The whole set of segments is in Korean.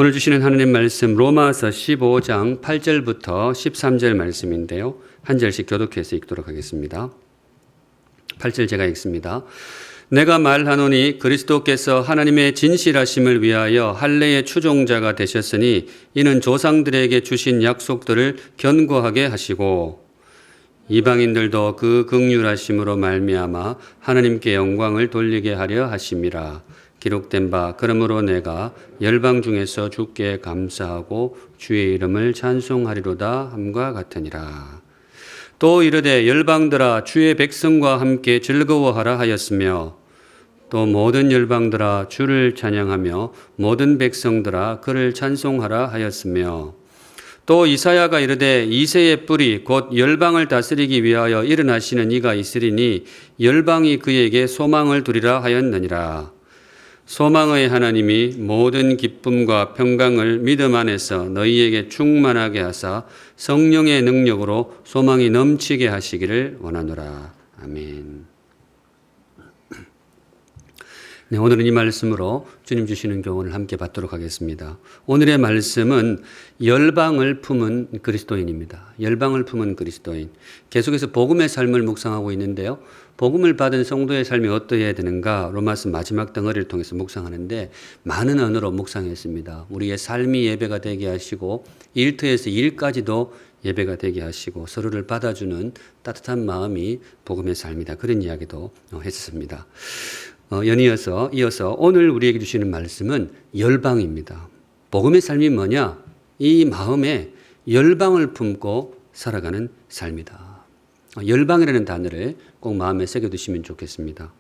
오늘 주시는 하나님 말씀 로마서 15장 8절부터 13절 말씀인데요. 한 절씩 교독해서 읽도록 하겠습니다. 8절 제가 읽습니다. 내가 말하노니 그리스도께서 하나님의 진실하심을 위하여 할례의 추종자가 되셨으니 이는 조상들에게 주신 약속들을 견고하게 하시고 이방인들도 그 긍휼하심으로 말미암아 하나님께 영광을 돌리게 하려 하심이라. 기록된 바 그러므로 내가 열방 중에서 주께 감사하고 주의 이름을 찬송하리로다 함과 같으니라. 또 이르되 열방들아 주의 백성과 함께 즐거워하라 하였으며 또 모든 열방들아 주를 찬양하며 모든 백성들아 그를 찬송하라 하였으며 또 이사야가 이르되 이새의 뿔이 곧 열방을 다스리기 위하여 일어나시는 이가 있으리니 열방이 그에게 소망을 두리라 하였느니라. 소망의 하나님이 모든 기쁨과 평강을 믿음 안에서 너희에게 충만하게 하사 성령의 능력으로 소망이 넘치게 하시기를 원하노라. 아멘. 네, 오늘은 이 말씀으로 주님 주시는 교훈을 함께 받도록 하겠습니다. 오늘의 말씀은 열방을 품은 그리스도인입니다. 열방을 품은 그리스도인. 계속해서 복음의 삶을 묵상하고 있는데요. 복음을 받은 성도의 삶이 어떠해야 되는가 로마서 마지막 덩어리를 통해서 묵상하는데 많은 언어로 묵상했습니다. 우리의 삶이 예배가 되게 하시고 일터에서 일까지도 예배가 되게 하시고 서로를 받아주는 따뜻한 마음이 복음의 삶이다. 그런 이야기도 했었습니다. 이어서 오늘 우리에게 주시는 말씀은 열방입니다. 복음의 삶이 뭐냐? 이 마음에 열방을 품고 살아가는 삶이다. 열방이라는 단어를 꼭 마음에 새겨두시면 좋겠습니다.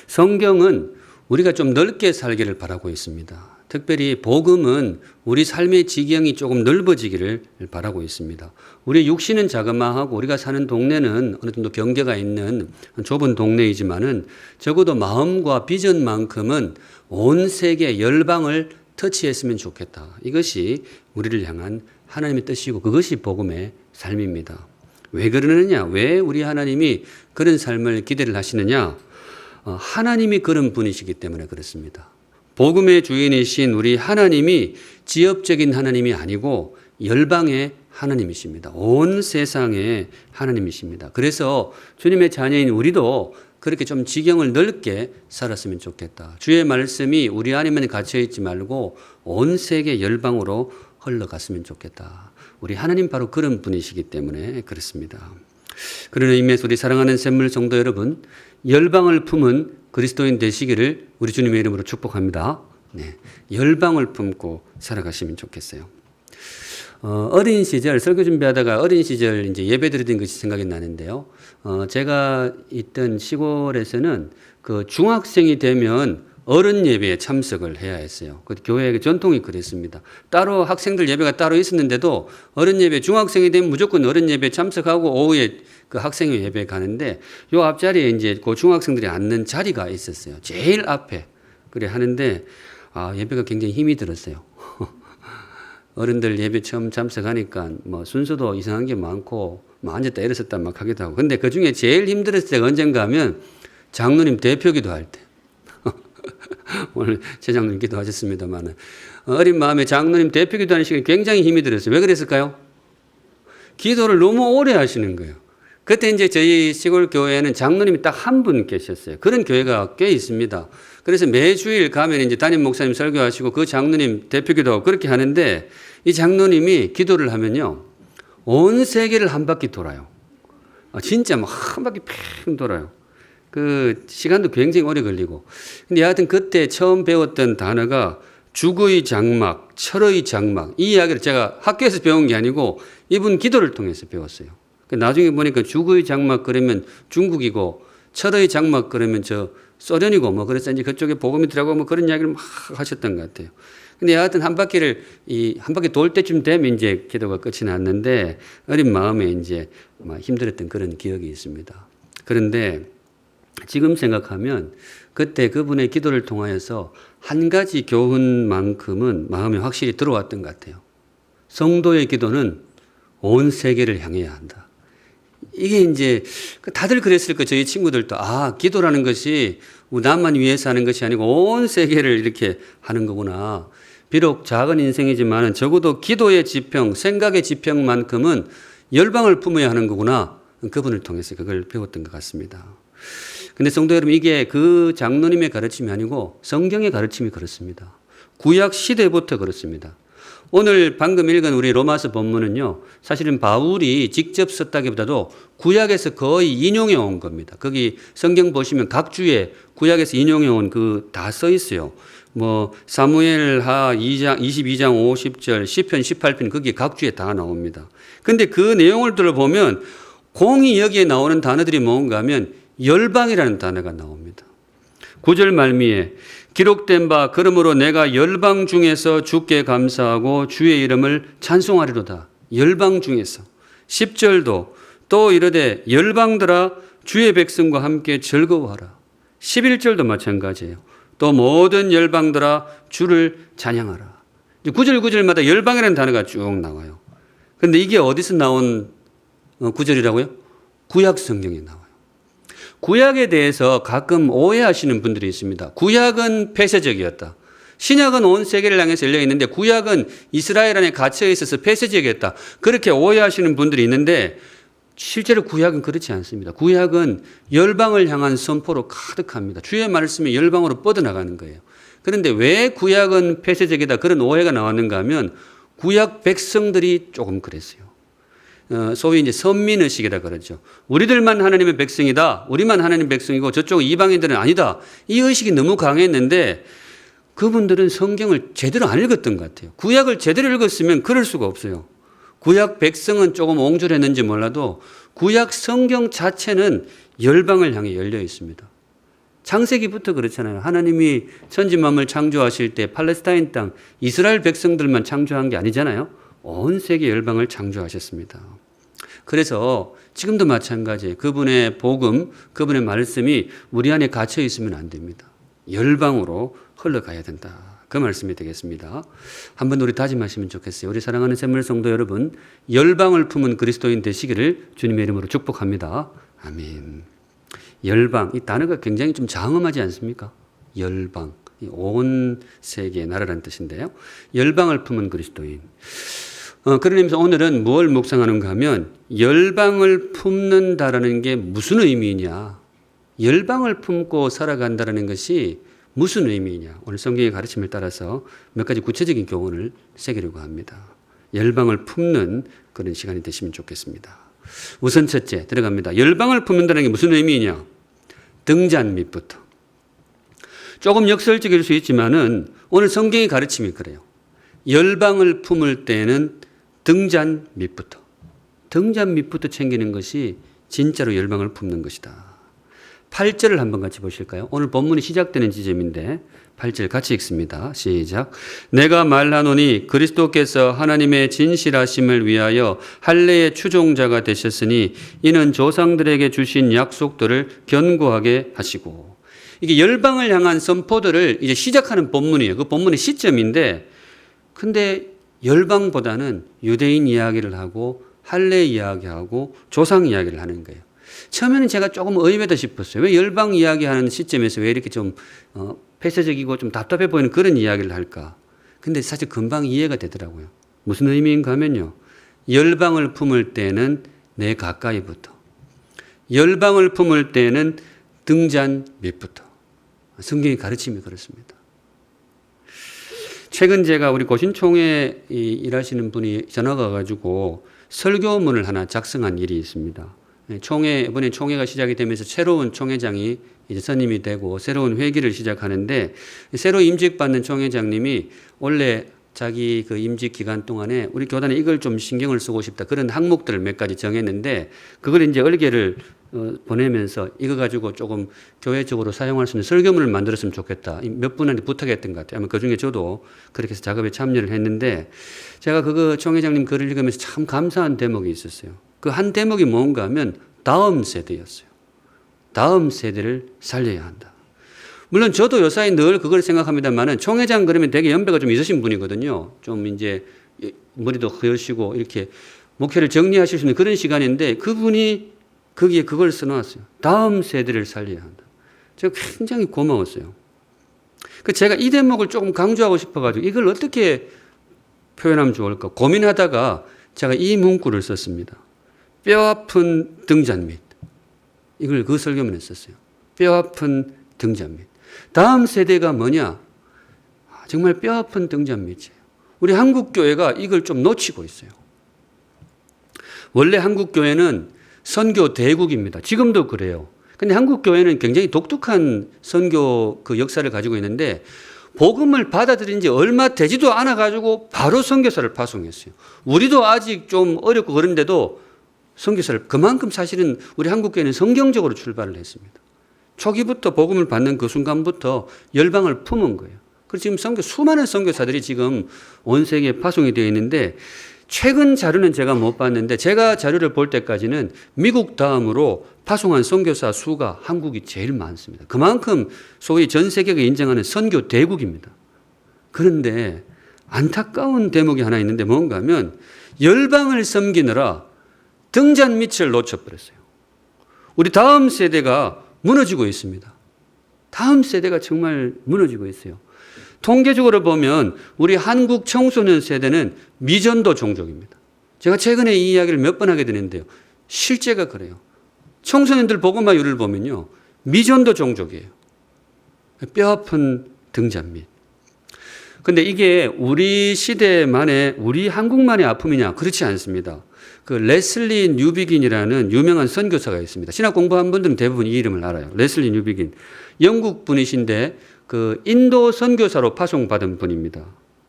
성경은 우리가 좀 넓게 살기를 바라고 있습니다. 특별히 복음은 우리 삶의 지경이 조금 넓어지기를 바라고 있습니다. 우리 육신은 자그마하고 우리가 사는 동네는 어느 정도 경계가 있는 좁은 동네이지만은 적어도 마음과 비전만큼은 온 세계 열방을 터치했으면 좋겠다. 이것이 우리를 향한 하나님의 뜻이고 그것이 복음의 삶입니다. 왜 그러느냐? 왜 우리 하나님이 그런 삶을 기대를 하시느냐? 하나님이 그런 분이시기 때문에 그렇습니다. 복음의 주인이신 우리 하나님이 지역적인 하나님이 아니고 열방의 하나님이십니다. 온 세상의 하나님이십니다. 그래서 주님의 자녀인 우리도 그렇게 좀 지경을 넓게 살았으면 좋겠다. 주의 말씀이 우리 안에만 갇혀있지 말고 온 세계 열방으로 흘러갔으면 좋겠다. 우리 하나님 바로 그런 분이시기 때문에 그렇습니다. 그런 의미에서 우리 사랑하는 샘물 성도 여러분, 열방을 품은 그리스도인 되시기를 우리 주님의 이름으로 축복합니다. 네, 열방을 품고 살아가시면 좋겠어요. 어린 시절 설교 준비하다가 어린 시절 이제 예배 드리던 것이 생각이 나는데요. 제가 있던 시골에서는 그 중학생이 되면 어른 예배에 참석을 해야 했어요. 그 교회의 전통이 그랬습니다. 따로 학생들 예배가 따로 있었는데도 어른 예배, 중학생이 되면 무조건 어른 예배에 참석하고 오후에 그 학생회 예배에 가는데 요 앞자리에 이제 그 중학생들이 앉는 자리가 있었어요. 제일 앞에. 그래 하는데 예배가 굉장히 힘이 들었어요. 어른들 예배 처음 참석하니까 뭐 순서도 이상한 게 많고 뭐 앉았다 일어섰다 막 하기도 하고. 근데 그 중에 제일 힘들었을 때가 언젠가 하면 장로님 대표기도 할 때. 오늘 최장로님 기도하셨습니다만 어린 마음에 장로님 대표기도 하는 시간이 굉장히 힘이 들었어요. 왜 그랬을까요? 기도를 너무 오래 하시는 거예요. 그때 이제 저희 시골 교회에는 장로님이 딱 한 분 계셨어요. 그런 교회가 꽤 있습니다. 그래서 매주일 가면 이제 담임 목사님 설교하시고 그 장로님 대표기도 하고 그렇게 하는데 이 장로님이 기도를 하면요. 온 세계를 한 바퀴 돌아요. 진짜 막 한 바퀴 팽 돌아요. 그 시간도 굉장히 오래 걸리고. 근데 여하튼 그때 처음 배웠던 단어가 죽의 장막, 철의 장막. 이 이야기를 제가 학교에서 배운 게 아니고 이분 기도를 통해서 배웠어요. 나중에 보니까 죽의 장막 그러면 중국이고 철의 장막 그러면 저 소련이고 뭐 그래서 이제 그쪽에 복음이 들어가고 뭐 그런 이야기를 막 하셨던 것 같아요. 근데 여하튼 한 바퀴 돌 때쯤 되면 이제 기도가 끝이 났는데 어린 마음에 이제 막 힘들었던 그런 기억이 있습니다. 그런데 지금 생각하면 그때 그분의 기도를 통하여서 한 가지 교훈만큼은 마음에 확실히 들어왔던 것 같아요. 성도의 기도는 온 세계를 향해야 한다. 이게 이제 다들 그랬을 거예요. 저희 친구들도 기도라는 것이 나만 위해서 하는 것이 아니고 온 세계를 이렇게 하는 거구나. 비록 작은 인생이지만 적어도 기도의 지평, 생각의 지평만큼은 열방을 품어야 하는 거구나. 그분을 통해서 그걸 배웠던 것 같습니다. 근데 성도 여러분, 이게 그 장로님의 가르침이 아니고 성경의 가르침이 그렇습니다. 구약 시대부터 그렇습니다. 오늘 방금 읽은 우리 로마서 본문은요, 사실은 바울이 직접 썼다기보다도 구약에서 거의 인용해 온 겁니다. 거기 성경 보시면 각 주에 구약에서 인용해 온 그 다 써 있어요. 뭐 사무엘하 2장 22장 50절, 시편 18편 거기 각 주에 다 나옵니다. 근데 그 내용을 들어보면 공이 여기에 나오는 단어들이 뭔가 하면 열방이라는 단어가 나옵니다. 9절 말미에 기록된 바 그러므로 내가 열방 중에서 주께 감사하고 주의 이름을 찬송하리로다. 열방 중에서. 10절도 또 이르되 열방들아 주의 백성과 함께 즐거워하라. 11절도 마찬가지예요. 또 모든 열방들아 주를 찬양하라. 9절 9절마다 열방이라는 단어가 쭉 나와요. 그런데 이게 어디서 나온 구절이라고요? 구약 성경에 나와요. 구약에 대해서 가끔 오해하시는 분들이 있습니다. 구약은 폐쇄적이었다. 신약은 온 세계를 향해서 열려 있는데 구약은 이스라엘 안에 갇혀 있어서 폐쇄적이었다. 그렇게 오해하시는 분들이 있는데 실제로 구약은 그렇지 않습니다. 구약은 열방을 향한 선포로 가득합니다. 주의 말씀이 열방으로 뻗어나가는 거예요. 그런데 왜 구약은 폐쇄적이다 그런 오해가 나왔는가 하면 구약 백성들이 조금 그랬어요. 소위 이제 선민의식이라 그러죠. 우리들만 하나님의 백성이다. 우리만 하나님의 백성이고 저쪽 이방인들은 아니다. 이 의식이 너무 강했는데 그분들은 성경을 제대로 안 읽었던 것 같아요. 구약을 제대로 읽었으면 그럴 수가 없어요. 구약 백성은 조금 옹졸했는지 몰라도 구약 성경 자체는 열방을 향해 열려 있습니다. 창세기부터 그렇잖아요. 하나님이 천지만물 창조하실 때 팔레스타인 땅 이스라엘 백성들만 창조한 게 아니잖아요. 온 세계 열방을 창조하셨습니다. 그래서 지금도 마찬가지예요. 그분의 복음, 그분의 말씀이 우리 안에 갇혀 있으면 안 됩니다. 열방으로 흘러가야 된다. 그 말씀이 되겠습니다. 한번 우리 다짐하시면 좋겠어요. 우리 사랑하는 샘물 성도 여러분, 열방을 품은 그리스도인 되시기를 주님의 이름으로 축복합니다. 아멘. 열방, 이 단어가 굉장히 좀 장엄하지 않습니까? 열방, 온 세계의 나라라는 뜻인데요. 열방을 품은 그리스도인. 그런 의미에서 오늘은 뭘 묵상하는가 하면 열방을 품는다라는 게 무슨 의미냐, 열방을 품고 살아간다라는 것이 무슨 의미냐, 오늘 성경의 가르침을 따라서 몇 가지 구체적인 교훈을 새기려고 합니다. 열방을 품는 그런 시간이 되시면 좋겠습니다. 우선 첫째 들어갑니다. 열방을 품는다는 게 무슨 의미냐? 등잔 밑부터. 조금 역설적일 수 있지만은 오늘 성경의 가르침이 그래요. 열방을 품을 때는 등잔 밑부터. 등잔 밑부터 챙기는 것이 진짜로 열방을 품는 것이다. 8절을 한번 같이 보실까요? 오늘 본문이 시작되는 지점인데 8절 같이 읽습니다. 시작. 내가 말하노니 그리스도께서 하나님의 진실하심을 위하여 할례의 추종자가 되셨으니 이는 조상들에게 주신 약속들을 견고하게 하시고. 이게 열방을 향한 선포들을 이제 시작하는 본문이에요. 그 본문의 시점인데 근데 열방보다는 유대인 이야기를 하고 할례 이야기하고 조상 이야기를 하는 거예요. 처음에는 제가 조금 의외다 싶었어요. 왜 열방 이야기하는 시점에서 왜 이렇게 좀 폐쇄적이고 좀 답답해 보이는 그런 이야기를 할까? 근데 사실 금방 이해가 되더라고요. 무슨 의미인가 하면요. 열방을 품을 때는 내 가까이부터. 열방을 품을 때는 등잔 밑부터. 성경의 가르침이 그렇습니다. 최근 제가 우리 고신총회 일하시는 분이 전화가 가지고 설교문을 하나 작성한 일이 있습니다. 이번에 총회가 시작이 되면서 새로운 총회장이 이제 선임이 되고 새로운 회기를 시작하는데 새로 임직받는 총회장님이 원래 자기 그 임직 기간 동안에 우리 교단에 이걸 좀 신경을 쓰고 싶다 그런 항목들을 몇 가지 정했는데 그걸 이제 얼개를 보내면서 이거 가지고 조금 교회적으로 사용할 수 있는 설교문을 만들었으면 좋겠다. 몇 분한테 부탁했던 것 같아요. 아마 그중에 저도 그렇게 해서 작업에 참여를 했는데 제가 그거 총회장님 글을 읽으면서 참 감사한 대목이 있었어요. 그 한 대목이 뭔가 하면 다음 세대였어요. 다음 세대를 살려야 한다. 물론 저도 요사이 늘 그걸 생각합니다만은 총회장 그러면 되게 연배가 좀 있으신 분이거든요. 좀 이제 머리도 흐으시고 이렇게 목회를 정리하실 수 있는 그런 시간인데 그분이 거기에 그걸 써놨어요. 다음 세대를 살려야 한다. 제가 굉장히 고마웠어요. 제가 이 대목을 조금 강조하고 싶어가지고 이걸 어떻게 표현하면 좋을까 고민하다가 제가 이 문구를 썼습니다. 뼈아픈 등잔 밑. 이걸 그 설교문에 썼어요. 뼈아픈 등잔 밑. 다음 세대가 뭐냐? 정말 뼈아픈 등잔 밑이에요. 우리 한국교회가 이걸 좀 놓치고 있어요. 원래 한국교회는 선교 대국입니다. 지금도 그래요. 근데 한국교회는 굉장히 독특한 선교 그 역사를 가지고 있는데 복음을 받아들인 지 얼마 되지도 않아 가지고 바로 선교사를 파송했어요. 우리도 아직 좀 어렵고 그런데도 선교사를 그만큼 사실은 우리 한국교회는 성경적으로 출발을 했습니다. 초기부터 복음을 받는 그 순간부터 열방을 품은 거예요. 그래서 지금 수많은 선교사들이 지금 온 세계에 파송이 되어 있는데 최근 자료는 제가 못 봤는데 제가 자료를 볼 때까지는 미국 다음으로 파송한 선교사 수가 한국이 제일 많습니다. 그만큼 소위 전 세계가 인정하는 선교 대국입니다. 그런데 안타까운 대목이 하나 있는데 뭔가 하면 열방을 섬기느라 등잔 밑을 놓쳐버렸어요. 우리 다음 세대가 무너지고 있습니다. 다음 세대가 정말 무너지고 있어요. 통계적으로 보면 우리 한국 청소년 세대는 미전도 종족입니다. 제가 최근에 이 이야기를 몇 번 하게 되는데요. 실제가 그래요. 청소년들 복음화율을 보면요. 미전도 종족이에요. 뼈아픈 등잔 밑. 근데 이게 우리 시대만의, 우리 한국만의 아픔이냐? 그렇지 않습니다. 그 레슬리 뉴비긴이라는 유명한 선교사가 있습니다. 신학 공부한 분들은 대부분 이 이름을 알아요. 레슬리 뉴비긴. 영국 분이신데 그 인도 선교사로 파송받은 분입니다.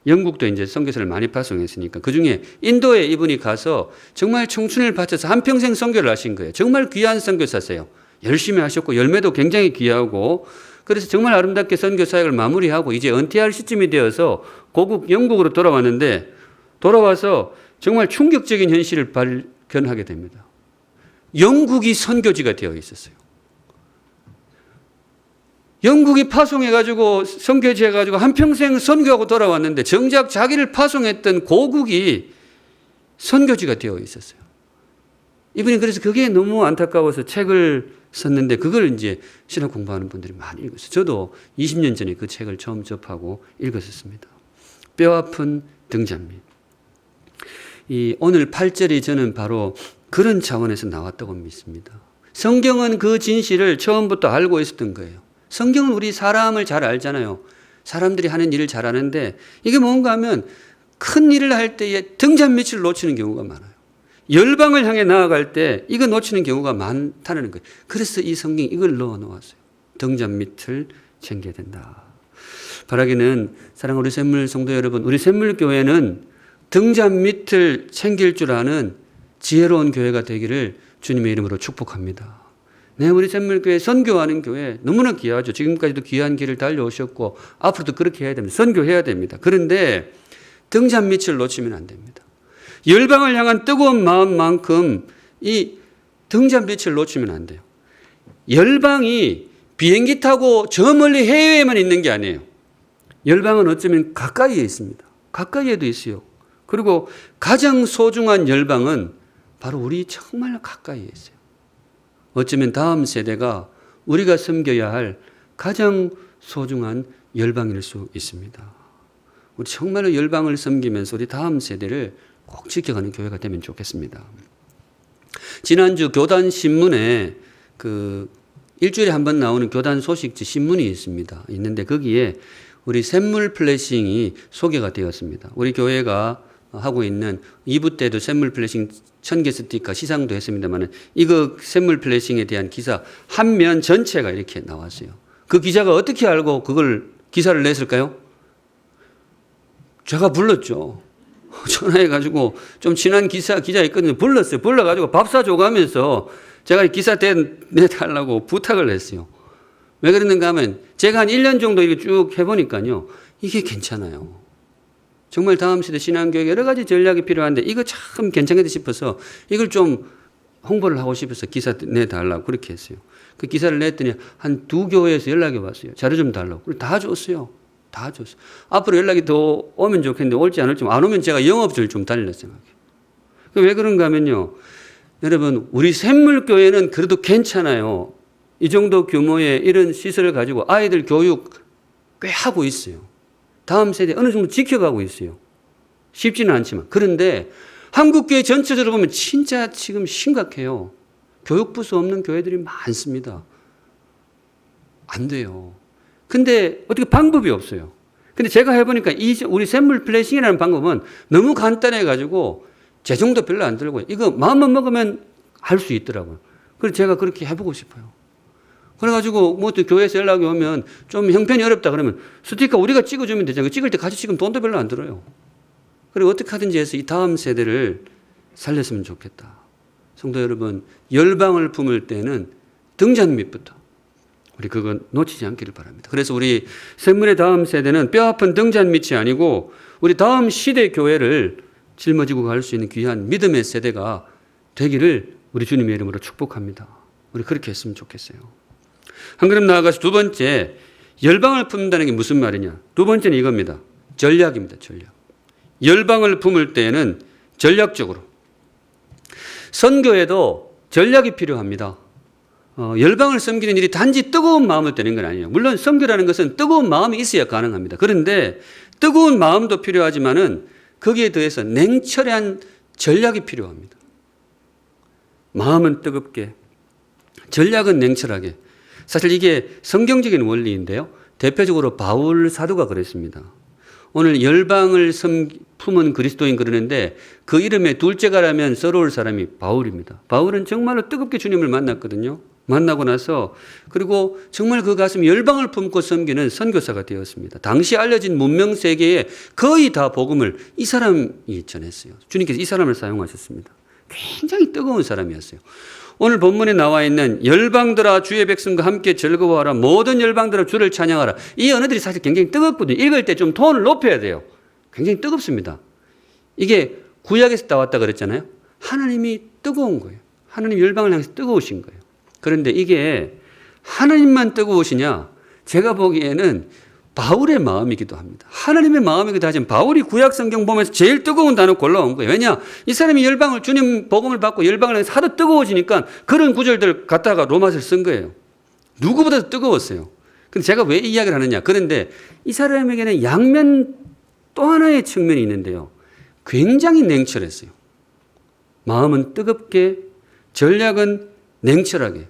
영국도 이제 선교사를 많이 파송했으니까 그 중에 인도에 이분이 가서 정말 청춘을 바쳐서 한평생 선교를 하신 거예요. 정말 귀한 선교사세요. 열심히 하셨고 열매도 굉장히 귀하고 그래서 정말 아름답게 선교 사역을 마무리하고 이제 은퇴할 시점이 되어서 고국 영국으로 돌아왔는데 돌아와서 정말 충격적인 현실을 발견하게 됩니다. 영국이 선교지가 되어 있었어요. 영국이 파송해가지고 선교지해가지고 한평생 선교하고 돌아왔는데 정작 자기를 파송했던 고국이 선교지가 되어 있었어요. 이분이 그래서 그게 너무 안타까워서 책을 썼는데 그걸 이제 신학 공부하는 분들이 많이 읽었어요. 저도 20년 전에 그 책을 처음 접하고 읽었었습니다. 뼈아픈 등잔 밑. 이 오늘 8절이 저는 바로 그런 차원에서 나왔다고 믿습니다. 성경은 그 진실을 처음부터 알고 있었던 거예요. 성경은 우리 사람을 잘 알잖아요. 사람들이 하는 일을 잘 아는데 이게 뭔가 하면 큰 일을 할 때에 등잔 밑을 놓치는 경우가 많아요. 열방을 향해 나아갈 때 이거 놓치는 경우가 많다는 거예요. 그래서 이 성경이 이걸 넣어 놓았어요. 등잔 밑을 챙겨야 된다. 바라기는 사랑하는 우리 샘물 성도 여러분, 우리 샘물교회는 등잔 밑을 챙길 줄 아는 지혜로운 교회가 되기를 주님의 이름으로 축복합니다. 네, 우리 샘물교회 선교하는 교회 너무나 귀하죠. 지금까지도 귀한 길을 달려오셨고 앞으로도 그렇게 해야 됩니다. 선교해야 됩니다. 그런데 등잔 밑을 놓치면 안 됩니다. 열방을 향한 뜨거운 마음만큼 이 등잔 밑을 놓치면 안 돼요. 열방이 비행기 타고 저 멀리 해외에만 있는 게 아니에요. 열방은 어쩌면 가까이에 있습니다. 가까이에도 있어요. 그리고 가장 소중한 열방은 바로 우리 정말 가까이에 있어요. 어쩌면 다음 세대가 우리가 섬겨야 할 가장 소중한 열방일 수 있습니다. 우리 정말로 열방을 섬기면서 우리 다음 세대를 꼭 지켜가는 교회가 되면 좋겠습니다. 지난주 교단 신문에 그 일주일에 한 번 나오는 교단 소식지 신문이 있는데 거기에 우리 샘물 플래싱이 소개가 되었습니다. 우리 교회가 하고 있는 2부 때도 샘물 플래싱 1000개 스티커 시상도 했습니다만 이거 샘물 플래싱에 대한 기사 한 면 전체가 이렇게 나왔어요. 그 기자가 어떻게 알고 그걸 기사를 냈을까요? 제가 불렀죠. 전화해가지고 좀 친한 기자 있거든요. 불렀어요. 불러가지고 밥 사줘가면서 제가 기사 내달라고 부탁을 했어요. 왜 그랬는가 하면 제가 한 1년 정도 이렇게 쭉 해보니까요. 이게 괜찮아요. 정말 다음 시대 신앙교육에 여러 가지 전략이 필요한데 이거 참 괜찮겠다 싶어서 이걸 좀 홍보를 하고 싶어서 기사 내달라고 그렇게 했어요. 그 기사를 냈더니 한 2교회에서 연락이 왔어요. 자료 좀 달라고. 그리고 다 줬어요. 다 줬어요. 앞으로 연락이 더 오면 좋겠는데 올지 안 올지 안 오면 제가 영업을 좀 달릴 생각해요. 왜 그런가 하면요. 여러분 우리 샘물교회는 그래도 괜찮아요. 이 정도 규모의 이런 시설을 가지고 아이들 교육 꽤 하고 있어요. 다음 세대 어느 정도 지켜가고 있어요. 쉽지는 않지만. 그런데 한국교회 전체적으로 보면 진짜 지금 심각해요. 교육부수 없는 교회들이 많습니다. 안 돼요. 근데 어떻게 방법이 없어요. 근데 제가 해보니까 우리 샘물 플래싱이라는 방법은 너무 간단해가지고 재정도 별로 안 들고요. 이거 마음만 먹으면 할 수 있더라고요. 그래서 제가 그렇게 해보고 싶어요. 그래가지고 뭐 또 교회에서 연락이 오면 좀 형편이 어렵다 그러면 스티커 우리가 찍어주면 되잖아요. 찍을 때 같이 찍으면 돈도 별로 안 들어요. 그리고 어떻게 하든지 해서 이 다음 세대를 살렸으면 좋겠다. 성도 여러분, 열방을 품을 때는 등잔밑부터 우리 그건 놓치지 않기를 바랍니다. 그래서 우리 샘물의 다음 세대는 뼈아픈 등잔밑이 아니고 우리 다음 시대 교회를 짊어지고 갈 수 있는 귀한 믿음의 세대가 되기를 우리 주님의 이름으로 축복합니다. 우리 그렇게 했으면 좋겠어요. 한 걸음 나아가서 두 번째, 열방을 품는다는 게 무슨 말이냐? 두 번째는 이겁니다. 전략입니다. 전략. 열방을 품을 때에는 전략적으로. 선교에도 전략이 필요합니다. 열방을 섬기는 일이 단지 뜨거운 마음을 떼는 건 아니에요. 물론 선교라는 것은 뜨거운 마음이 있어야 가능합니다. 그런데 뜨거운 마음도 필요하지만은 거기에 더해서 냉철한 전략이 필요합니다. 마음은 뜨겁게, 전략은 냉철하게. 사실 이게 성경적인 원리인데요. 대표적으로 바울 사도가 그랬습니다. 오늘 열방을 품은 그리스도인 그러는데 그 이름에 둘째가라면 서러울 사람이 바울입니다. 바울은 정말로 뜨겁게 주님을 만났거든요. 만나고 나서 그리고 정말 그 가슴에 열방을 품고 섬기는 선교사가 되었습니다. 당시 알려진 문명 세계에 거의 다 복음을 이 사람이 전했어요. 주님께서 이 사람을 사용하셨습니다. 굉장히 뜨거운 사람이었어요. 오늘 본문에 나와 있는 열방들아 주의 백성과 함께 즐거워하라, 모든 열방들아 주를 찬양하라. 이 언어들이 사실 굉장히 뜨겁거든요. 읽을 때 좀 톤을 높여야 돼요. 굉장히 뜨겁습니다. 이게 구약에서 따왔다 그랬잖아요. 하나님이 뜨거운 거예요. 하나님 열방을 향해서 뜨거우신 거예요. 그런데 이게 하나님만 뜨거우시냐? 제가 보기에는 바울의 마음이기도 합니다. 하나님의 마음이기도 하지만 바울이 구약 성경 보면서 제일 뜨거운 단어 골라온 거예요. 왜냐? 이 사람이 열방을 주님 복음을 받고 열방을 해서 하도 뜨거워지니까 그런 구절들 갖다가 로마서를 쓴 거예요. 누구보다도 뜨거웠어요. 근데 제가 왜 이 이야기를 하느냐? 그런데 이 사람에게는 양면 또 하나의 측면이 있는데요. 굉장히 냉철했어요. 마음은 뜨겁게, 전략은 냉철하게.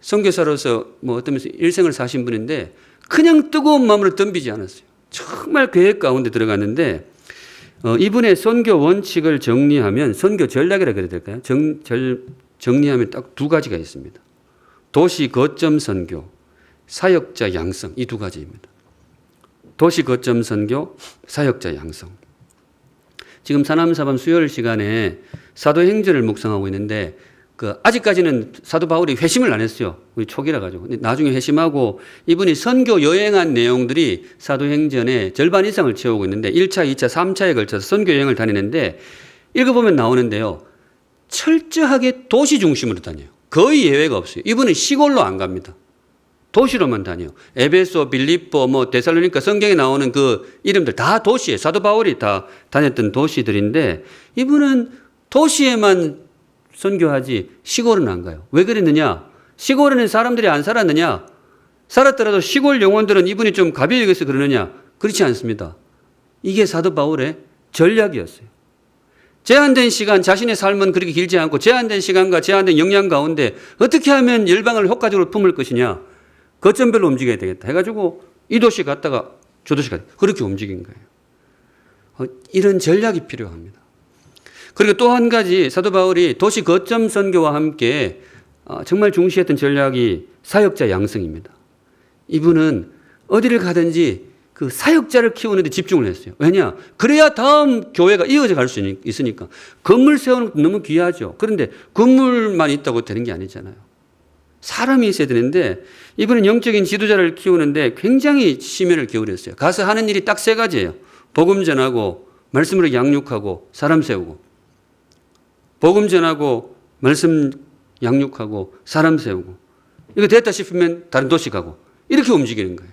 선교사로서 뭐 어떤 면에서 일생을 사신 분인데 그냥 뜨거운 마음으로 덤비지 않았어요. 정말 계획 가운데 들어갔는데 이분의 선교 원칙을 정리하면 선교 전략이라 그래야 될까요? 정리하면 딱 두 가지가 있습니다. 도시 거점 선교, 사역자 양성, 이 두 가지입니다. 도시 거점 선교, 사역자 양성. 지금 사남사밤 수요일 시간에 사도행전을 묵상하고 있는데 아직까지는 사도 바울이 회심을 안 했어요. 우리 초기라 가지고. 근데 나중에 회심하고 이분이 선교 여행한 내용들이 사도행전의 절반 이상을 채우고 있는데 1차, 2차, 3차에 걸쳐서 선교 여행을 다니는데 읽어보면 나오는데요. 철저하게 도시 중심으로 다녀요. 거의 예외가 없어요. 이분은 시골로 안 갑니다. 도시로만 다녀요. 에베소, 빌립보, 데살로니가 성경에 나오는 그 이름들 다 도시에 사도 바울이 다 다녔던 도시들인데 이분은 도시에만 선교하지 시골은 안 가요. 왜 그랬느냐? 시골에는 사람들이 안 살았느냐? 살았더라도 시골 영혼들은 이분이 좀 가벼이 여겨서 그러느냐? 그렇지 않습니다. 이게 사도 바울의 전략이었어요. 제한된 시간, 자신의 삶은 그렇게 길지 않고 제한된 시간과 제한된 역량 가운데 어떻게 하면 열방을 효과적으로 품을 것이냐? 거점별로 움직여야 되겠다 해가지고 이 도시 갔다가 저 도시 갔다가 그렇게 움직인 거예요. 이런 전략이 필요합니다. 그리고 또 한 가지 사도 바울이 도시 거점 선교와 함께 정말 중시했던 전략이 사역자 양성입니다. 이분은 어디를 가든지 그 사역자를 키우는 데 집중을 했어요. 왜냐? 그래야 다음 교회가 이어져 갈 수 있으니까. 건물 세우는 것도 너무 귀하죠. 그런데 건물만 있다고 되는 게 아니잖아요. 사람이 있어야 되는데 이분은 영적인 지도자를 키우는데 굉장히 심혈을 기울였어요. 가서 하는 일이 딱 세 가지예요. 복음 전하고 말씀으로 양육하고 사람 세우고. 복음 전하고 말씀 양육하고 사람 세우고 이거 됐다 싶으면 다른 도시 가고 이렇게 움직이는 거예요.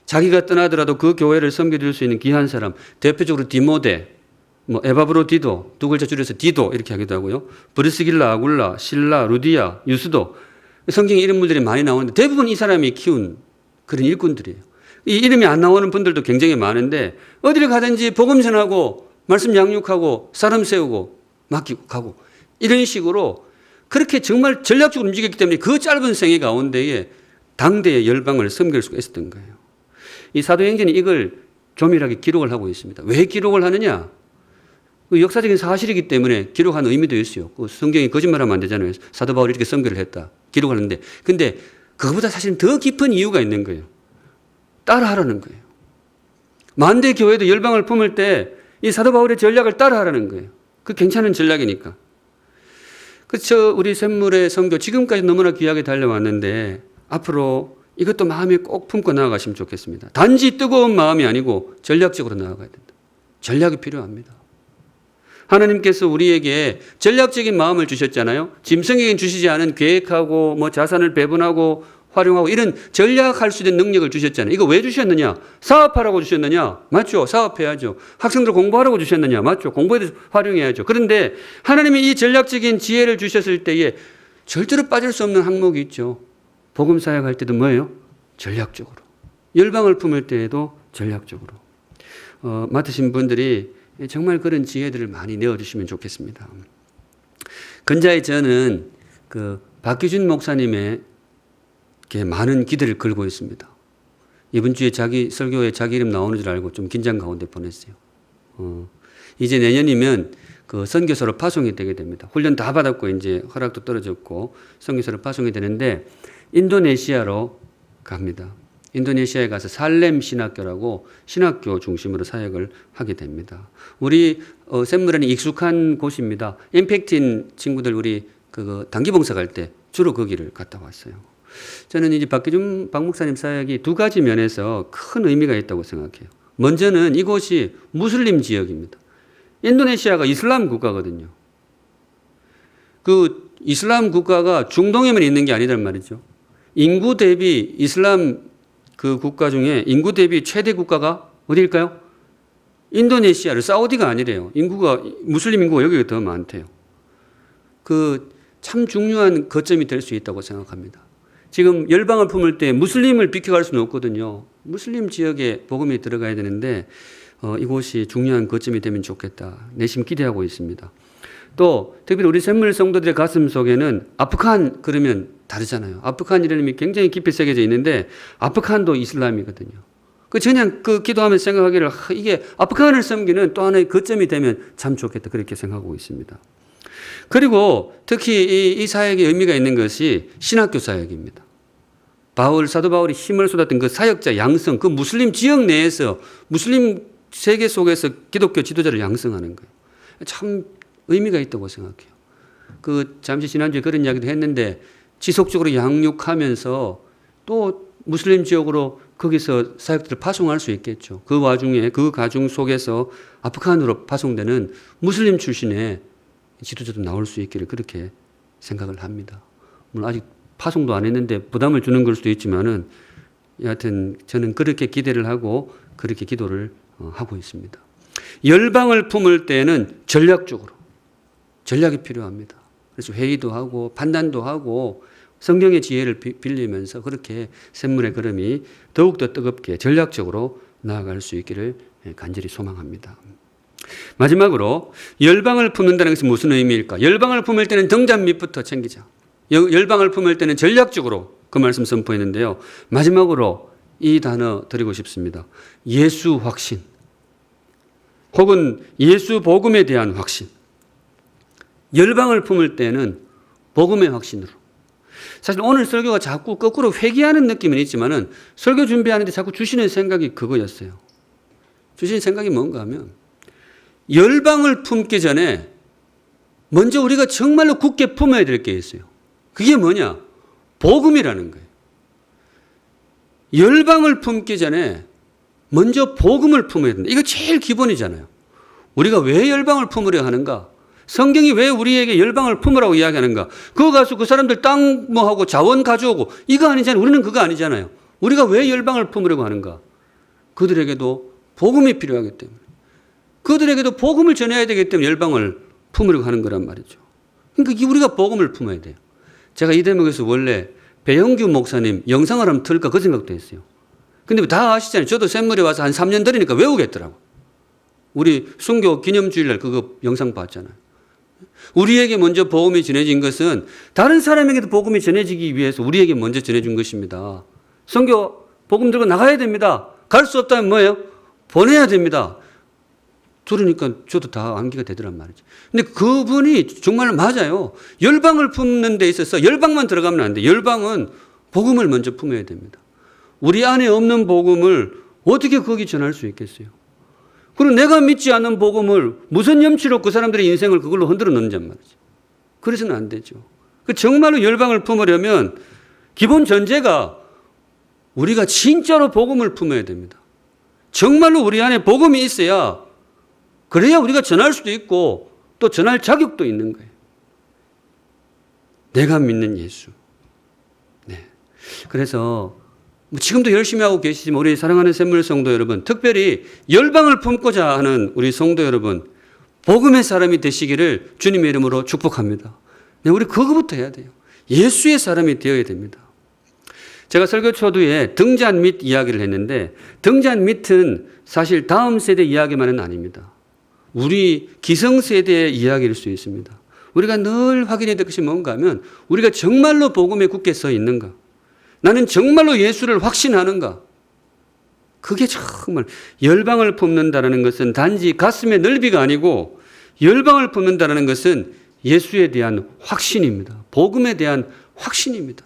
자기가 떠나더라도 그 교회를 섬겨줄 수 있는 귀한 사람 대표적으로 디모데, 에바브로디도 두 글자 줄여서 디도 이렇게 하기도 하고요. 브리스길라, 아굴라, 실라, 루디아, 유스도 성경에 이런 분들이 많이 나오는데 대부분 이 사람이 키운 그런 일꾼들이에요. 이 이름이 안 나오는 분들도 굉장히 많은데 어디를 가든지 복음 전하고 말씀 양육하고 사람 세우고 맡기고 가고 이런 식으로 그렇게 정말 전략적으로 움직였기 때문에 그 짧은 생애 가운데에 당대의 열방을 섬길 수가 있었던 거예요. 이 사도행전이 이걸 조밀하게 기록을 하고 있습니다. 왜 기록을 하느냐? 그 역사적인 사실이기 때문에 기록하는 의미도 있어요. 그 성경이 거짓말하면 안 되잖아요. 사도 바울이 이렇게 선교를 했다. 기록하는데. 근데 그거보다 사실은 더 깊은 이유가 있는 거예요. 따라하라는 거예요. 만대 교회도 열방을 품을 때 이 사도 바울의 전략을 따라하라는 거예요. 그 괜찮은 전략이니까. 그렇죠. 우리 샘물의 선교 지금까지 너무나 귀하게 달려왔는데 앞으로 이것도 마음에 꼭 품고 나아가시면 좋겠습니다. 단지 뜨거운 마음이 아니고 전략적으로 나아가야 된다. 전략이 필요합니다. 하나님께서 우리에게 전략적인 마음을 주셨잖아요. 짐승에게 주시지 않은 계획하고 뭐 자산을 배분하고 활용하고 이런 전략할 수 있는 능력을 주셨잖아요. 이거 왜 주셨느냐? 사업하라고 주셨느냐? 맞죠. 사업해야죠. 학생들 공부하라고 주셨느냐? 맞죠. 공부에도 활용해야죠. 그런데 하나님이 이 전략적인 지혜를 주셨을 때에 절대로 빠질 수 없는 항목이 있죠. 복음 사역할 때도 뭐예요? 전략적으로. 열방을 품을 때에도 전략적으로. 맡으신 분들이 정말 그런 지혜들을 많이 내어주시면 좋겠습니다. 근자에 저는 그 박기준 목사님의 많은 기대를 걸고 있습니다. 이번 주에 자기 설교에 자기 이름 나오는 줄 알고 좀 긴장 가운데 보냈어요. 이제 내년이면 그 선교사로 파송이 되게 됩니다. 훈련 다 받았고 이제 허락도 떨어졌고 선교사로 파송이 되는데 인도네시아로 갑니다. 인도네시아에 가서 살렘 신학교라고 신학교 중심으로 사역을 하게 됩니다. 우리 샘물에는 익숙한 곳입니다. 임팩트인 친구들 우리 그 단기 봉사 갈 때 주로 거기를 갔다 왔어요. 저는 이제 박기준 박 목사님 사역이 두 가지 면에서 큰 의미가 있다고 생각해요. 먼저는 이곳이 무슬림 지역입니다. 인도네시아가 이슬람 국가거든요. 그 이슬람 국가가 중동에만 있는 게 아니란 말이죠. 인구 대비 이슬람 그 국가 중에 인구 대비 최대 국가가 어디일까요? 인도네시아를 사우디가 아니래요. 인구가 무슬림 인구가 여기가 더 많대요. 그 참 중요한 거점이 될 수 있다고 생각합니다. 지금 열방을 품을 때 무슬림을 비켜갈 수는 없거든요. 무슬림 지역에 복음이 들어가야 되는데 이곳이 중요한 거점이 되면 좋겠다. 내심 기대하고 있습니다. 또 특별히 우리 샘물 성도들의 가슴 속에는 아프간 그러면 다르잖아요. 아프간이라는 이름이 굉장히 깊이 새겨져 있는데 아프간도 이슬람이거든요. 그냥 그 기도하면서 생각하기를 이게 아프간을 섬기는 또 하나의 거점이 되면 참 좋겠다. 그렇게 생각하고 있습니다. 그리고 특히 이 사역에 의미가 있는 것이 신학교 사역입니다. 사도 바울이 힘을 쏟았던 그 사역자 양성, 그 무슬림 지역 내에서 무슬림 세계 속에서 기독교 지도자를 양성하는 거예요. 참 의미가 있다고 생각해요. 잠시 지난주에 그런 이야기도 했는데 지속적으로 양육하면서 또 무슬림 지역으로 거기서 사역들을 파송할 수 있겠죠. 그 와중에 그 가중 속에서 아프간으로 파송되는 무슬림 출신의 지도자도 나올 수 있기를 그렇게 생각을 합니다. 물론 아직 파송도 안 했는데 부담을 주는 걸 수도 있지만은 여하튼 저는 그렇게 기대를 하고 그렇게 기도를 하고 있습니다. 열방을 품을 때는 전략적으로 전략이 필요합니다. 그래서 회의도 하고 판단도 하고 성경의 지혜를 빌리면서 그렇게 샘물의 걸음이 더욱더 뜨겁게 전략적으로 나아갈 수 있기를 간절히 소망합니다. 마지막으로 열방을 품는다는 것이 무슨 의미일까? 열방을 품을 때는 등잔 밑부터 챙기자. 열방을 품을 때는 전략적으로 그 말씀 선포했는데요. 마지막으로 이 단어 드리고 싶습니다. 예수 확신 혹은 예수 복음에 대한 확신. 열방을 품을 때는 복음의 확신으로. 사실 오늘 설교가 자꾸 거꾸로 회귀하는 느낌은 있지만은 설교 준비하는데 자꾸 주시는 생각이 그거였어요. 주시는 생각이 뭔가 하면 열방을 품기 전에 먼저 우리가 정말로 굳게 품어야 될 게 있어요. 그게 뭐냐? 복음이라는 거예요. 열방을 품기 전에 먼저 복음을 품어야 된다. 이거 제일 기본이잖아요. 우리가 왜 열방을 품으려 하는가? 성경이 왜 우리에게 열방을 품으라고 이야기하는가? 그거 가서 그 사람들 땅 뭐하고 자원 가져오고 이거 아니잖아요. 우리는 그거 아니잖아요. 우리가 왜 열방을 품으려고 하는가? 그들에게도 복음이 필요하기 때문에. 그들에게도 복음을 전해야 되기 때문에 열방을 품으려고 하는 거란 말이죠. 그러니까 우리가 복음을 품어야 돼요. 제가 이 대목에서 원래 배영규 목사님 영상을 한번 틀까 그 생각도 했어요. 근데 다 아시잖아요. 저도 샘물에 와서 한 3년 들이니까 외우겠더라고. 우리 순교 기념주일날 그거 영상 봤잖아요. 우리에게 먼저 복음이 전해진 것은 다른 사람에게도 복음이 전해지기 위해서 우리에게 먼저 전해준 것입니다. 선교 복음 들고 나가야 됩니다. 갈 수 없다면 뭐예요? 보내야 됩니다. 들으니까 저도 다 암기가 되더란 말이죠. 근데 그분이 정말 맞아요. 열방을 품는 데 있어서 열방만 들어가면 안 돼. 열방은 복음을 먼저 품어야 됩니다. 우리 안에 없는 복음을 어떻게 거기 전할 수 있겠어요? 그리고 내가 믿지 않는 복음을 무슨 염치로 그 사람들의 인생을 그걸로 흔들어 놓는단 말이죠. 그래서는 안 되죠. 정말로 열방을 품으려면 기본 전제가 우리가 진짜로 복음을 품어야 됩니다. 정말로 우리 안에 복음이 있어야 그래야 우리가 전할 수도 있고 또 전할 자격도 있는 거예요. 내가 믿는 예수. 네. 그래서 지금도 열심히 하고 계시지만 우리 사랑하는 샘물 성도 여러분, 특별히 열방을 품고자 하는 우리 성도 여러분, 복음의 사람이 되시기를 주님의 이름으로 축복합니다. 네, 우리 그거부터 해야 돼요. 예수의 사람이 되어야 됩니다. 제가 설교 초두에 등잔 밑 이야기를 했는데 등잔 밑은 사실 다음 세대 이야기만은 아닙니다. 우리 기성세대의 이야기일 수 있습니다. 우리가 늘 확인해야 될 것이 뭔가 하면 우리가 정말로 복음에 굳게 서 있는가? 나는 정말로 예수를 확신하는가? 그게 정말 열방을 품는다는 것은 단지 가슴의 넓이가 아니고 열방을 품는다는 것은 예수에 대한 확신입니다. 복음에 대한 확신입니다.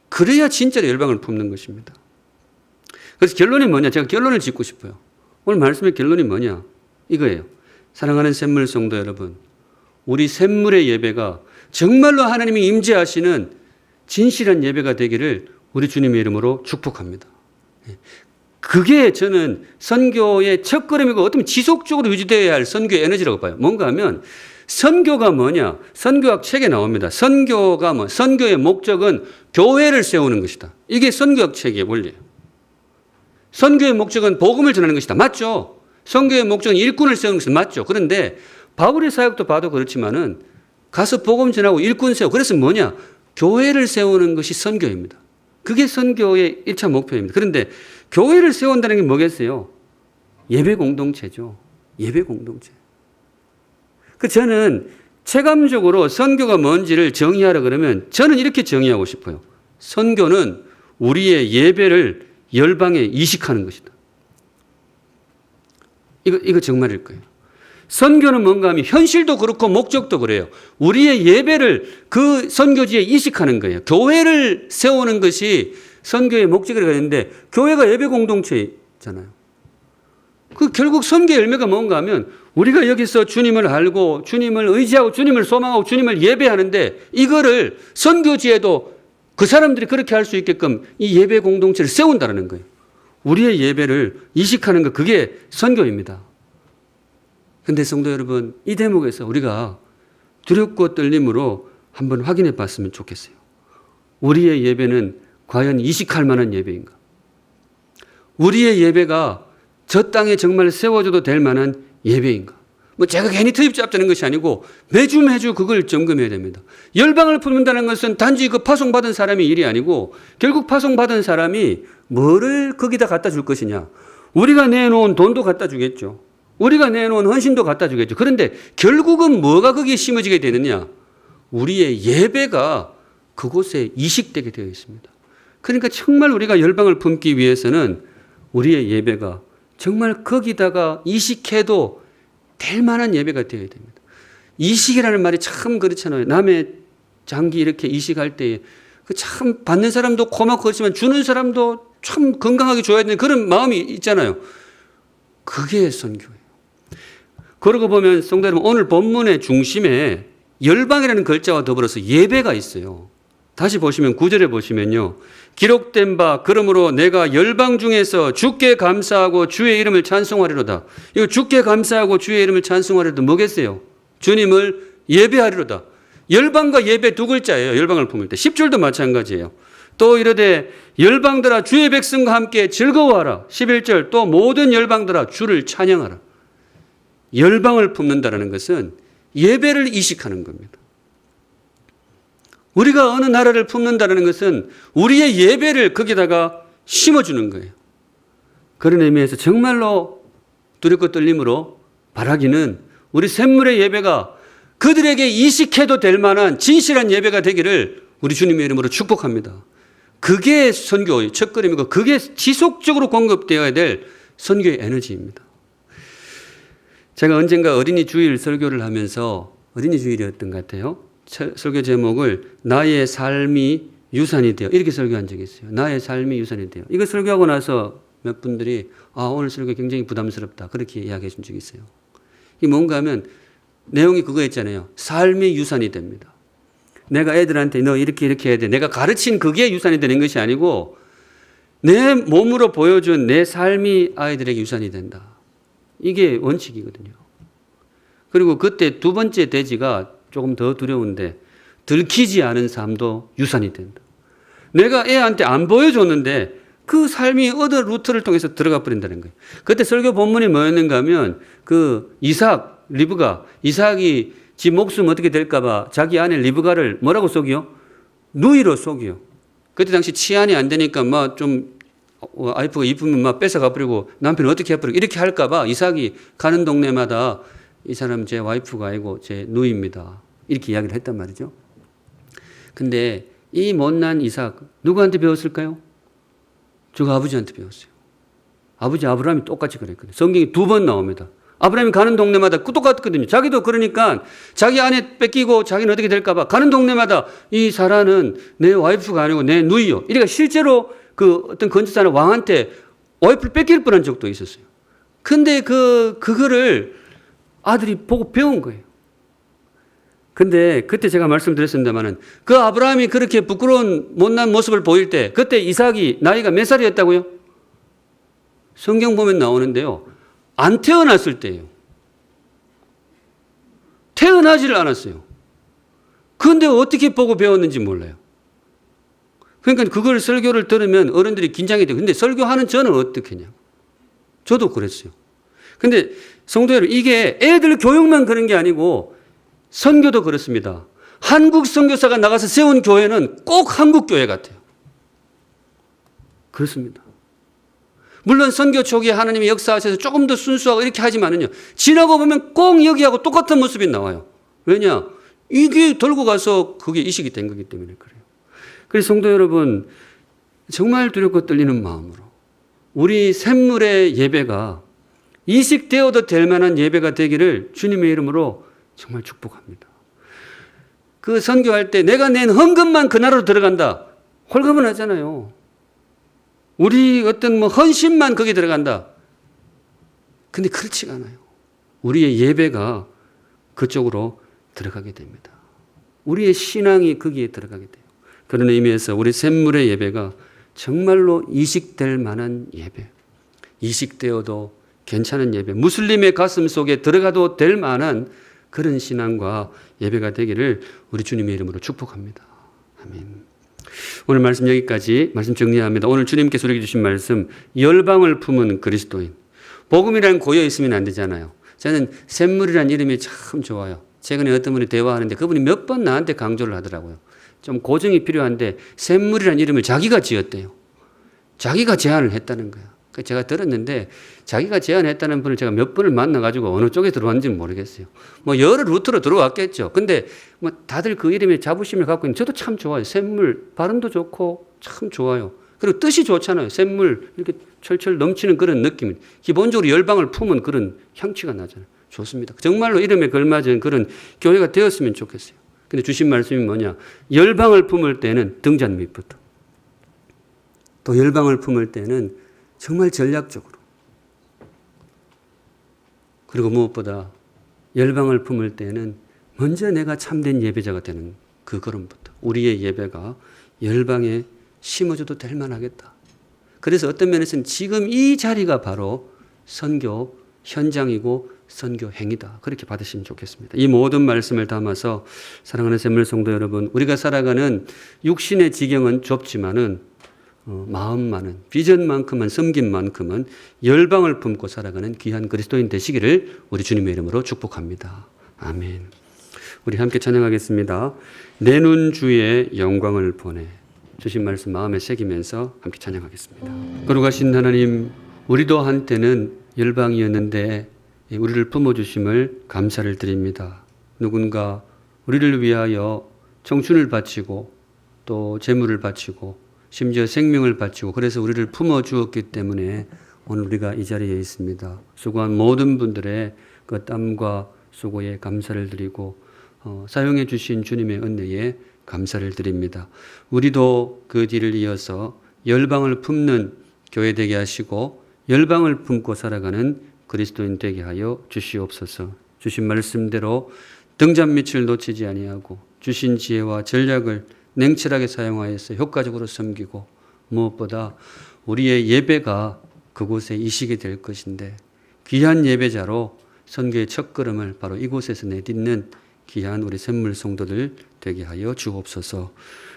그래야 진짜로 열방을 품는 것입니다. 그래서 결론이 뭐냐? 제가 결론을 짓고 싶어요. 오늘 말씀의 결론이 뭐냐? 이거예요. 사랑하는 샘물 성도 여러분, 우리 샘물의 예배가 정말로 하나님이 임재하시는 진실한 예배가 되기를 우리 주님의 이름으로 축복합니다. 그게 저는 선교의 첫걸음이고 어쩌면 지속적으로 유지되어야 할 선교의 에너지라고 봐요. 뭔가 하면 선교가 뭐냐? 선교학 책에 나옵니다. 선교가 뭐? 선교의 목적은 교회를 세우는 것이다. 이게 선교학 책의 원리예요. 선교의 목적은 복음을 전하는 것이다. 맞죠? 선교의 목적은 일꾼을 세우는 것은 맞죠. 그런데 바울의 사역도 봐도 그렇지만은 가서 복음 전하고 일꾼 세우고 그래서 뭐냐? 교회를 세우는 것이 선교입니다. 그게 선교의 1차 목표입니다. 그런데 교회를 세운다는 게 뭐겠어요? 예배 공동체죠. 예배 공동체. 저는 체감적으로 선교가 뭔지를 정의하라 그러면 저는 이렇게 정의하고 싶어요. 선교는 우리의 예배를 열방에 이식하는 것이다. 이거 정말일 거예요. 선교는 뭔가 하면 현실도 그렇고 목적도 그래요. 우리의 예배를 그 선교지에 이식하는 거예요. 교회를 세우는 것이 선교의 목적이라고 했는데 교회가 예배 공동체잖아요. 결국 선교의 열매가 뭔가 하면 우리가 여기서 주님을 알고 주님을 의지하고 주님을 소망하고 주님을 예배하는데 이거를 선교지에도 그 사람들이 그렇게 할 수 있게끔 이 예배 공동체를 세운다는 거예요. 우리의 예배를 이식하는 것, 그게 선교입니다. 그런데 성도 여러분, 이 대목에서 우리가 두렵고 떨림으로 한번 확인해 봤으면 좋겠어요. 우리의 예배는 과연 이식할 만한 예배인가? 우리의 예배가 저 땅에 정말 세워져도 될 만한 예배인가? 제가 괜히 트집 잡자는 것이 아니고 매주 그걸 점검해야 됩니다. 열방을 품는다는 것은 단지 그 파송받은 사람의 일이 아니고 결국 파송받은 사람이 뭐를 거기다 갖다 줄 것이냐. 우리가 내놓은 돈도 갖다 주겠죠. 우리가 내놓은 헌신도 갖다 주겠죠. 그런데 결국은 뭐가 거기에 심어지게 되느냐. 우리의 예배가 그곳에 이식되게 되어 있습니다. 그러니까 정말 우리가 열방을 품기 위해서는 우리의 예배가 정말 거기다가 이식해도 될 만한 예배가 되어야 됩니다. 이식이라는 말이 참 그렇잖아요. 남의 장기 이렇게 이식할 때에 참 받는 사람도 고맙고 그렇지만 주는 사람도 참 건강하게 줘야 되는 그런 마음이 있잖아요. 그게 선교예요. 그러고 보면 성도 여러분, 오늘 본문의 중심에 열방이라는 글자와 더불어서 예배가 있어요. 다시 보시면 9절에 보시면요. 기록된 바 그러므로 내가 열방 중에서 주께 감사하고 주의 이름을 찬송하리로다. 이거 주께 감사하고 주의 이름을 찬송하리로다 뭐겠어요? 주님을 예배하리로다. 열방과 예배 두 글자예요. 열방을 품을 때. 10절도 마찬가지예요. 또 이르되 열방들아 주의 백성과 함께 즐거워하라. 11절 또 모든 열방들아 주를 찬양하라. 열방을 품는다는 것은 예배를 이식하는 겁니다. 우리가 어느 나라를 품는다는 것은 우리의 예배를 거기다가 심어주는 거예요. 그런 의미에서 정말로 두렵고 떨림으로 바라기는 우리 샘물의 예배가 그들에게 이식해도 될 만한 진실한 예배가 되기를 우리 주님의 이름으로 축복합니다. 그게 선교의 첫걸음이고 그게 지속적으로 공급되어야 될 선교의 에너지입니다. 제가 언젠가 어린이 주일 설교를 하면서 어린이 주일이었던 것 같아요. 설교 제목을 나의 삶이 유산이 되어 이렇게 설교한 적이 있어요. 나의 삶이 유산이 되어. 이거 설교하고 나서 몇 분들이 오늘 설교 굉장히 부담스럽다 그렇게 이야기해 준 적이 있어요. 이게 뭔가 하면 내용이 그거였잖아요. 삶이 유산이 됩니다. 내가 애들한테 너 이렇게 해야 돼. 내가 가르친 그게 유산이 되는 것이 아니고 내 몸으로 보여준 내 삶이 아이들에게 유산이 된다. 이게 원칙이거든요. 그리고 그때 두 번째 대지가 조금 더 두려운데 들키지 않은 삶도 유산이 된다. 내가 애한테 안 보여줬는데 그 삶이 어떤 루트를 통해서 들어가 버린다는 거예요. 그때 설교 본문이 뭐였는가 하면 그 이삭, 리브가 이삭이 지 목숨 어떻게 될까봐 자기 아내 리브가를 뭐라고 속이요? 누이로 속이요. 그때 당시 치안이 안 되니까 막 좀 와이프가 이쁘면 막 뺏어가 버리고 남편은 어떻게 해버리고 이렇게 할까봐 이삭이 가는 동네마다 이 사람 제 와이프가 아니고 제 누이입니다. 이렇게 이야기를 했단 말이죠. 근데 이 못난 이삭 누구한테 배웠을까요? 저가 아버지한테 배웠어요. 아버지 아브라함이 똑같이 그랬거든요. 성경이 2번 나옵니다. 아브라함이 가는 동네마다 똑같거든요. 자기도 그러니까 자기 아내 뺏기고 자기는 어떻게 될까봐 가는 동네마다 이 사라는 내 와이프가 아니고 내 누이요. 이러니까 실제로 그 어떤 건축사나 왕한테 와이프를 뺏길 뻔한 적도 있었어요. 근데 그거를 아들이 보고 배운 거예요. 근데 그때 제가 말씀드렸습니다만은 그 아브라함이 그렇게 부끄러운 못난 모습을 보일 때 그때 이삭이 나이가 몇 살이었다고요? 성경 보면 나오는데요. 안 태어났을 때예요. 태어나지를 않았어요. 그런데 어떻게 보고 배웠는지 몰라요. 그러니까 그걸 설교를 들으면 어른들이 긴장이 돼요. 근데 설교하는 저는 어떻게 했냐고. 저도 그랬어요. 근데 성도 여러분, 이게 애들 교육만 그런 게 아니고 선교도 그렇습니다. 한국 선교사가 나가서 세운 교회는 꼭 한국 교회 같아요. 그렇습니다. 물론 선교 초기에 하나님이 역사하셔서 조금 더 순수하고 이렇게 하지만은요, 지나고 보면 꼭 여기하고 똑같은 모습이 나와요. 왜냐? 이게 들고 가서 그게 이식이 된 거기 때문에 그래요. 그래서 성도 여러분, 정말 두렵고 떨리는 마음으로 우리 샘물의 예배가 이식되어도 될 만한 예배가 되기를 주님의 이름으로 정말 축복합니다. 그 선교할 때 내가 낸 헌금만 그 나라로 들어간다. 홀가분 하잖아요. 우리 어떤 헌신만 거기 들어간다. 근데 그렇지가 않아요. 우리의 예배가 그쪽으로 들어가게 됩니다. 우리의 신앙이 거기에 들어가게 돼요. 그런 의미에서 우리 샘물의 예배가 정말로 이식될 만한 예배, 이식되어도 괜찮은 예배, 무슬림의 가슴 속에 들어가도 될 만한 그런 신앙과 예배가 되기를 우리 주님의 이름으로 축복합니다. 아멘. 오늘 말씀 여기까지 말씀 정리합니다. 오늘 주님께서 우리에게 주신 말씀, 열방을 품은 그리스도인. 복음이란 고여 있으면 안 되잖아요. 저는 샘물이라는 이름이 참 좋아요. 최근에 어떤 분이 대화하는데 그분이 몇 번 나한테 강조를 하더라고요. 좀 고정이 필요한데 샘물이라는 이름을 자기가 지었대요. 자기가 제안을 했다는 거야. 제가 들었는데 자기가 제안했다는 분을 제가 몇 번을 만나가지고 어느 쪽에 들어왔는지는 모르겠어요. 여러 루트로 들어왔겠죠. 근데 다들 그 이름에 자부심을 갖고 있는 저도 참 좋아요. 샘물 발음도 좋고 참 좋아요. 그리고 뜻이 좋잖아요. 샘물 이렇게 철철 넘치는 그런 느낌. 기본적으로 열방을 품은 그런 향취가 나잖아요. 좋습니다. 정말로 이름에 걸맞은 그런 교회가 되었으면 좋겠어요. 근데 주신 말씀이 뭐냐? 열방을 품을 때는 등잔 밑부터. 또 열방을 품을 때는 정말 전략적으로. 그리고 무엇보다 열방을 품을 때는 먼저 내가 참된 예배자가 되는 그 걸음부터. 우리의 예배가 열방에 심어줘도 될 만하겠다. 그래서 어떤 면에서는 지금 이 자리가 바로 선교 현장이고 선교 행위다. 그렇게 받으시면 좋겠습니다. 이 모든 말씀을 담아서 사랑하는 샘물 성도 여러분, 우리가 살아가는 육신의 지경은 좁지만은 마음만은 비전만큼은 섬김만큼은 열방을 품고 살아가는 귀한 그리스도인 되시기를 우리 주님의 이름으로 축복합니다. 아멘. 우리 함께 찬양하겠습니다. 내 눈 주의 영광을 보내. 주신 말씀 마음에 새기면서 함께 찬양하겠습니다. 거룩하신 하나님, 우리도 한때는 열방이었는데 우리를 품어주심을 감사를 드립니다. 누군가 우리를 위하여 청춘을 바치고 또 재물을 바치고 심지어 생명을 바치고 그래서 우리를 품어주었기 때문에 오늘 우리가 이 자리에 있습니다. 수고한 모든 분들의 그 땀과 수고에 감사를 드리고 사용해 주신 주님의 은혜에 감사를 드립니다. 우리도 그 뒤를 이어서 열방을 품는 교회 되게 하시고 열방을 품고 살아가는 그리스도인 되게 하여 주시옵소서. 주신 말씀대로 등잔 밑을 놓치지 아니하고 주신 지혜와 전략을 냉철하게 사용하여서 효과적으로 섬기고 무엇보다 우리의 예배가 그곳에 이식이 될 것인데 귀한 예배자로 선교의 첫걸음을 바로 이곳에서 내딛는 귀한 우리 샘물 성도들 되게 하여 주옵소서.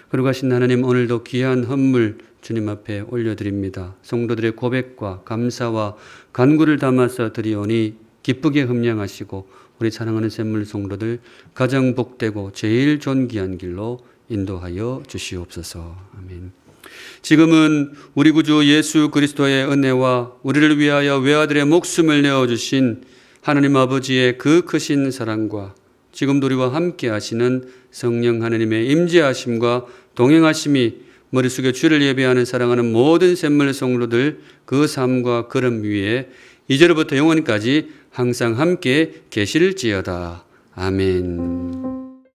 그러고 하신 하나님, 오늘도 귀한 헌물 주님 앞에 올려드립니다. 성도들의 고백과 감사와 간구를 담아서 드리오니 기쁘게 흠량하시고 우리 사랑하는 샘물 성도들 가장 복되고 제일 존귀한 길로 인도하여 주시옵소서. 아멘. 지금은 우리 구주 예수 그리스도의 은혜와 우리를 위하여 외아들의 목숨을 내어주신 하나님 아버지의 그 크신 사랑과 지금도 우리와 함께 하시는 성령 하나님의 임재하심과 동행하심이 머리 숙여 주를 예배하는 사랑하는 모든 샘물 성도들 그 삶과 걸음 위에 이제로부터 영원까지 항상 함께 계실지어다. 아멘.